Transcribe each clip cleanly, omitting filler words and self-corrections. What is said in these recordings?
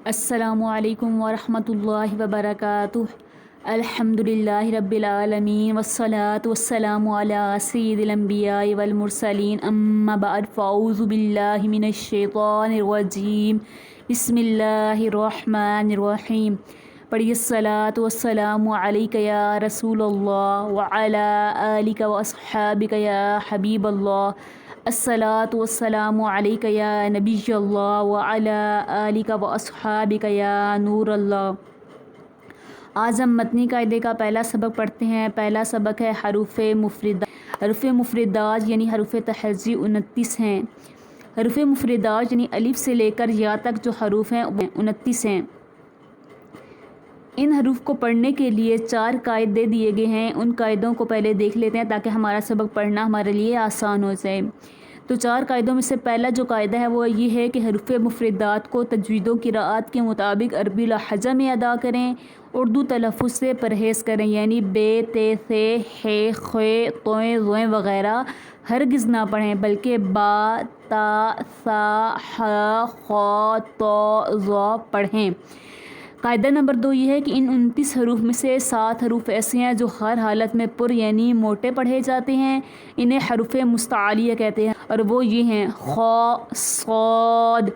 السلام علیکم ورحمۃ اللہ وبرکاتہ۔ الحمدللہ رب العالمین والصلاة والسلام علی سید الانبیاء والمرسلین، اما بعد فاعوذ باللہ من الشیطان الرجیم، بسم اللہ الرحمن الرحیم۔ پڑھیے الصلاۃ والسلام علیک یا رسول اللہ وعلی آلک واصحابک یا حبیب اللہ، الصلاۃ والسلام علیک یا نبی اللہ وعلی آلک واصحابک یا نور اللہ۔ آج ہم متنی قاعدے کا پہلا سبق پڑھتے ہیں۔ پہلا سبق ہے حروف مفردات۔ حروف مفردات یعنی حروف تہجی 29 ہیں۔ حروف مفردات یعنی الف سے لے کر یا تک جو حروف ہیں 29 ہیں۔ ان حروف کو پڑھنے کے لیے 4 قاعدے دیے گئے ہیں۔ ان قاعدوں کو پہلے دیکھ لیتے ہیں تاکہ ہمارا سبق پڑھنا ہمارے لیے آسان ہو جائے۔ تو 4 قاعدوں میں سے پہلا جو قاعدہ ہے وہ یہ ہے کہ حروف مفردات کو تجوید و قراءت کے مطابق عربی لہجہ میں ادا کریں، اردو تلفظ سے پرہیز کریں، یعنی بے، تے، ثے، ہے، خے، تویں، زویں وغیرہ ہرگز نہ پڑھیں، بلکہ با، تا، ثا، حا، خا، تو، ظا پڑھیں۔ قاعدہ نمبر 2 یہ ہے کہ ان 29 حروف میں سے 7 حروف ایسے ہیں جو ہر حالت میں پر یعنی موٹے پڑھے جاتے ہیں، انہیں حروف مستعلیہ کہتے ہیں، اور وہ یہ ہیں خا، صاد،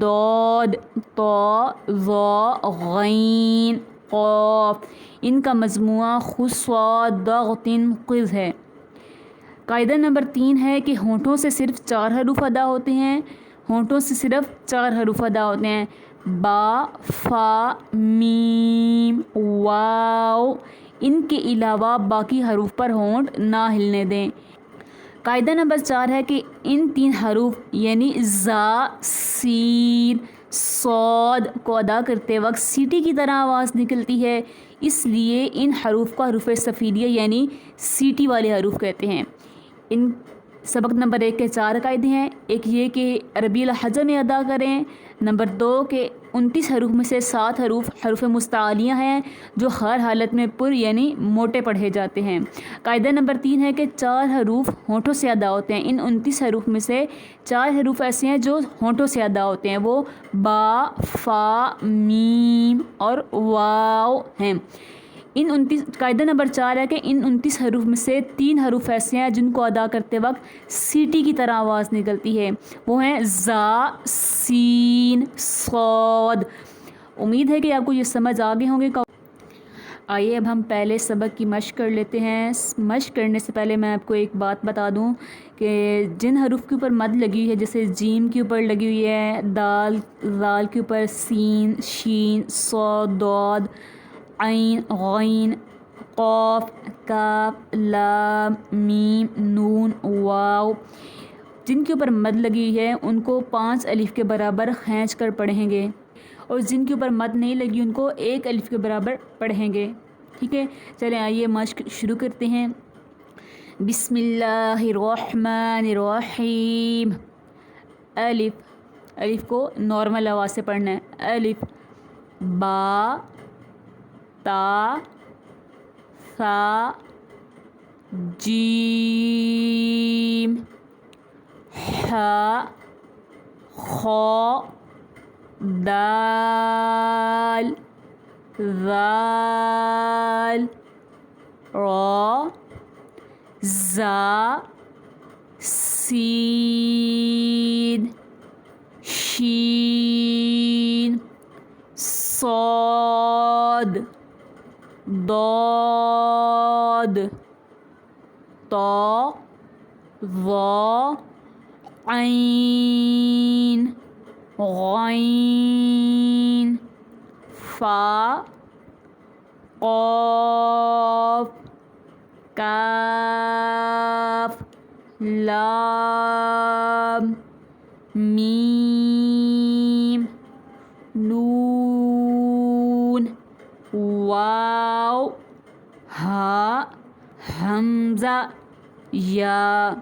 ضاد، طا، ظا، غین، قاف۔ ان کا مجموعہ خص قز ہے۔ قاعدہ نمبر 3 ہے کہ ہونٹوں سے صرف 4 حروف ادا ہوتے ہیں۔ ہونٹوں سے صرف 4 حروف ادا ہوتے ہیں، با، فا، میم، واو۔ ان کے علاوہ باقی حروف پر ہونٹ نہ ہلنے دیں۔ قاعدہ نمبر 4 ہے کہ ان 3 حروف یعنی زا، سین، صاد کو ادا کرتے وقت سیٹی کی طرح آواز نکلتی ہے، اس لیے ان حروف کو حروف صفیلیہ یعنی سیٹی والے حروف کہتے ہیں۔ ان سبق نمبر 1 کے 4 قاعدے ہیں۔ ایک یہ کہ عربی لہجہ میں ادا کریں۔ نمبر 2 کہ 29 حروف میں سے 7 حروف حروف مستعلیہ ہیں جو ہر حالت میں پر یعنی موٹے پڑھے جاتے ہیں۔ قاعدہ نمبر 3 ہے کہ 4 حروف ہونٹوں سے ادا ہوتے ہیں۔ ان 29 حروف میں سے 4 حروف ایسے ہیں جو ہونٹوں سے ادا ہوتے ہیں، وہ با، فا، میم اور واو ہیں۔ قاعدہ نمبر 4 ہے کہ ان 29 حروف میں سے 3 حروف ایسے ہیں جن کو ادا کرتے وقت سیٹی کی طرح آواز نکلتی ہے، وہ ہیں زا، سین، صاد۔ امید ہے کہ آپ کو یہ سمجھ آگے ہوں گے۔ آئیے اب ہم پہلے سبق کی مشق کر لیتے ہیں۔ مشق کرنے سے پہلے میں آپ کو ایک بات بتا دوں کہ جن حروف کے اوپر مد لگی ہوئی ہے، جیسے جیم کے اوپر لگی ہوئی ہے، دال، زال کے اوپر سین، شین، صاد، ضاد، عین، غین، قاف، کاف، لام، میم، نون، واو، جن کے اوپر مد لگی ہوئی ہے ان کو 5 الف کے برابر کھینچ کر پڑھیں گے، اور جن کے اوپر مد نہیں لگی ان کو 1 الف کے برابر پڑھیں گے۔ ٹھیک ہے، چلیں آئیے مشق شروع کرتے ہیں۔ بسم اللہ الرحمن الرحیم۔ الف کو نارمل آواز سے پڑھنا ہے۔ الف، با، تا، ثا، جیم، حا، خا، دال، ذال، را، زا، سین، شین، صاد، ضاد، طا، ظا، عین، غین، فا، قاف، کاف، لام، میم، نون، واو، ہا، حمزہ، یا۔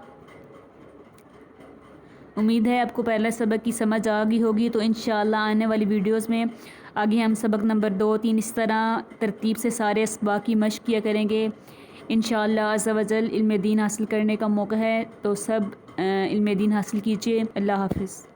امید ہے آپ کو پہلا سبق کی سمجھ آ گئی ہوگی، تو انشاءاللہ آنے والی ویڈیوز میں آگے ہم سبق نمبر 2، 3 اس طرح ترتیب سے سارے اسباق کی مشق کیا کریں گے۔ انشاءاللہ عز و جل علم دین حاصل کرنے کا موقع ہے تو سب علم دین حاصل کیجیے۔ اللہ حافظ۔